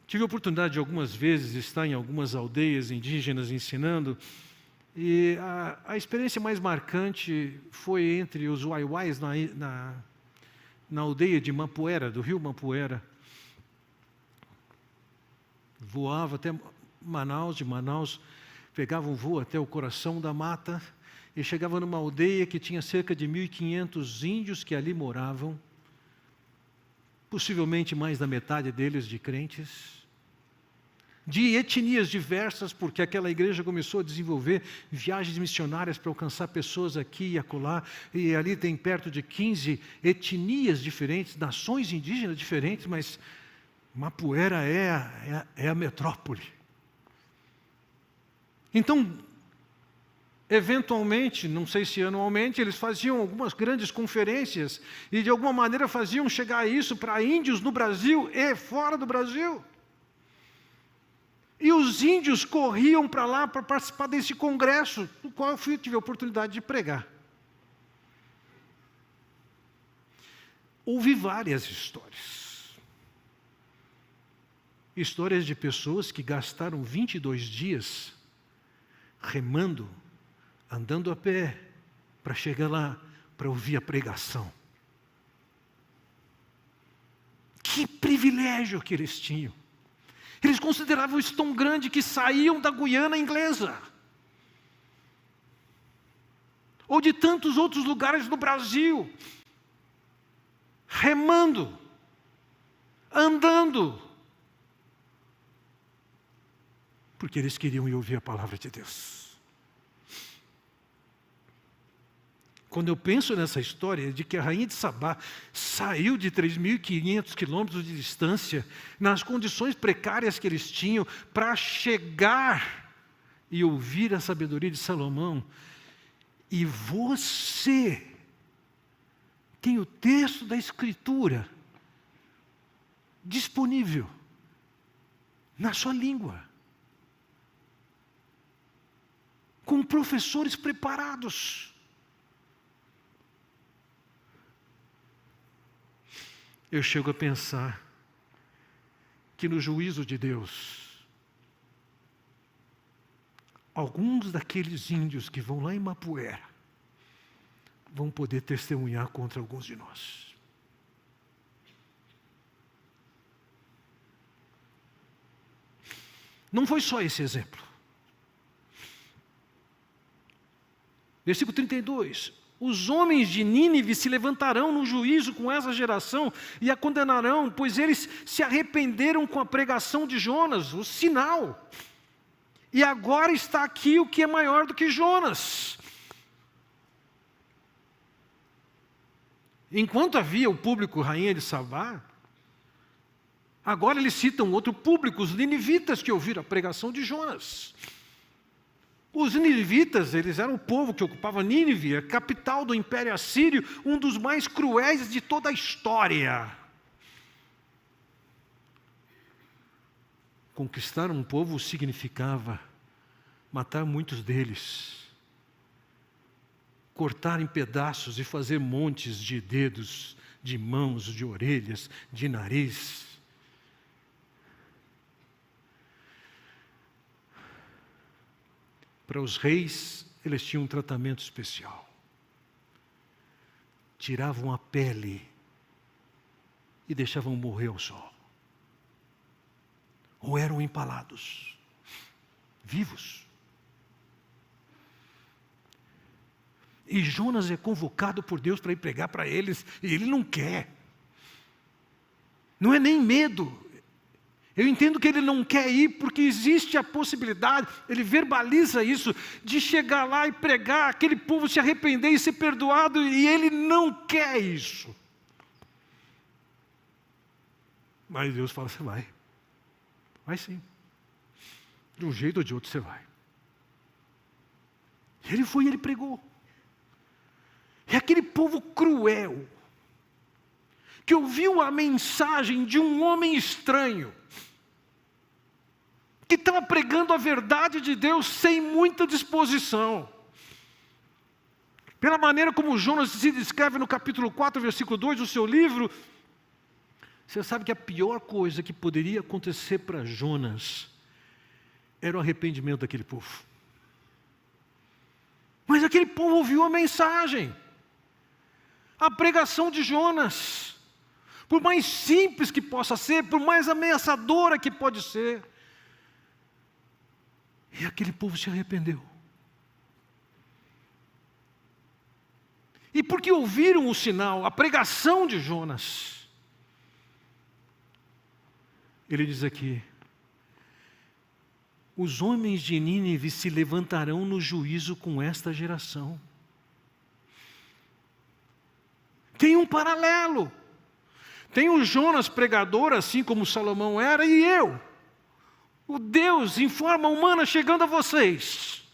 Tive a oportunidade de algumas vezes estar em algumas aldeias indígenas ensinando, e a experiência mais marcante foi entre os Waiwais na aldeia de Mampuera, do rio Mampuera. Voava até Manaus, de Manaus pegava um voo até o coração da mata e chegava numa aldeia que tinha cerca de 1.500 índios que ali moravam, possivelmente mais da metade deles de crentes, de etnias diversas, porque aquela igreja começou a desenvolver viagens missionárias para alcançar pessoas aqui e acolá, e ali tem perto de 15 etnias diferentes, nações indígenas diferentes, mas Mampuera é a metrópole. Então, eventualmente, não sei se anualmente, eles faziam algumas grandes conferências e de alguma maneira faziam chegar isso para índios no Brasil e fora do Brasil. E os índios corriam para lá para participar desse congresso, no qual eu tive a oportunidade de pregar. Ouvi várias histórias. Histórias de pessoas que gastaram 22 dias remando, andando a pé, para chegar lá, para ouvir a pregação. Que privilégio que eles tinham. Eles consideravam isso tão grande que saíam da Guiana Inglesa. Ou de tantos outros lugares do Brasil. Remando. Andando. Porque eles queriam ir ouvir a palavra de Deus. Quando eu penso nessa história de que a rainha de Sabá saiu de 3.500 quilômetros de distância, nas condições precárias que eles tinham, para chegar e ouvir a sabedoria de Salomão, e você tem o texto da Escritura disponível na sua língua, com professores preparados. Eu chego a pensar que no juízo de Deus, alguns daqueles índios que vão lá em Mampuera vão poder testemunhar contra alguns de nós. Não foi só esse exemplo. Versículo 32. Os homens de Nínive se levantarão no juízo com essa geração e a condenarão, pois eles se arrependeram com a pregação de Jonas, o sinal. E agora está aqui o que é maior do que Jonas. Enquanto havia o público rainha de Sabá, agora eles citam outro público, os ninivitas que ouviram a pregação de Jonas. Os ninivitas, eles eram o povo que ocupava Nínive, a capital do Império Assírio, um dos mais cruéis de toda a história. Conquistar um povo significava matar muitos deles, cortar em pedaços e fazer montes de dedos, de mãos, de orelhas, de nariz. Para os reis, eles tinham um tratamento especial. Tiravam a pele e deixavam morrer ao sol. Ou eram empalados, vivos. E Jonas é convocado por Deus para ir pregar para eles, e ele não quer. Não é nem medo. Eu entendo que ele não quer ir porque existe a possibilidade, ele verbaliza isso, de chegar lá e pregar, aquele povo se arrepender e ser perdoado, e ele não quer isso. Mas Deus fala, você vai. Vai sim. De um jeito ou de outro você vai. Ele foi e ele pregou. É aquele povo cruel, que ouviu a mensagem de um homem estranho, que estava pregando a verdade de Deus sem muita disposição. Pela maneira como Jonas se descreve no capítulo 4, versículo 2 do seu livro, Você sabe que a pior coisa que poderia acontecer para Jonas era o arrependimento daquele povo. Mas aquele povo ouviu a mensagem, a pregação de Jonas. Por mais simples que possa ser, por mais ameaçadora que pode ser. E aquele povo se arrependeu. E porque ouviram o sinal, a pregação de Jonas, ele diz aqui: os homens de Nínive se levantarão no juízo com esta geração. Tem um paralelo. Tem o Jonas pregador, assim como Salomão era, e eu, o Deus em forma humana, chegando a vocês.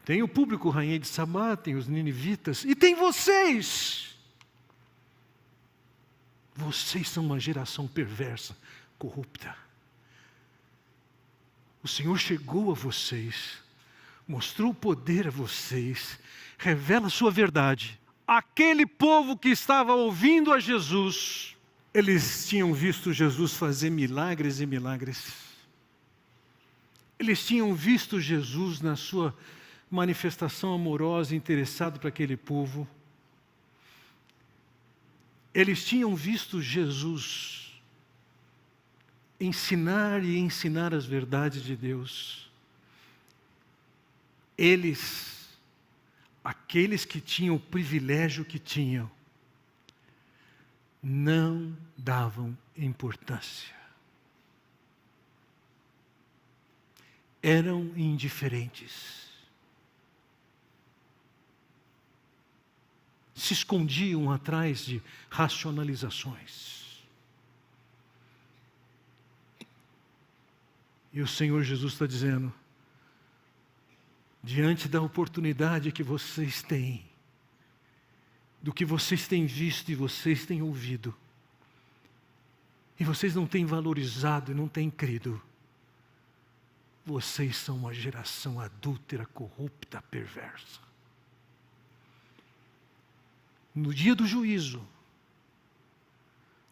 Tem o público rainha de Sabá, tem os ninivitas, e tem vocês. Vocês são uma geração perversa, corrupta. O Senhor chegou a vocês, mostrou o poder a vocês, revela a sua verdade. Aquele povo que estava ouvindo a Jesus, eles tinham visto Jesus fazer milagres e milagres. Eles tinham visto Jesus na sua manifestação amorosa, interessado para aquele povo. Eles tinham visto Jesus ensinar e ensinar as verdades de Deus. Aqueles que tinham o privilégio que tinham, não davam importância. Eram indiferentes. Se escondiam atrás de racionalizações. E o Senhor Jesus está dizendo: diante da oportunidade que vocês têm, do que vocês têm visto e vocês têm ouvido, e vocês não têm valorizado e não têm crido, vocês são uma geração adúltera, corrupta, perversa. No dia do juízo,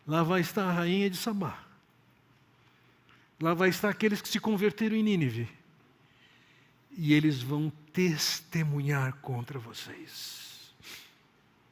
lá vai estar a rainha de Sabá. Lá vai estar aqueles que se converteram em Nínive. E eles vão testemunhar contra vocês.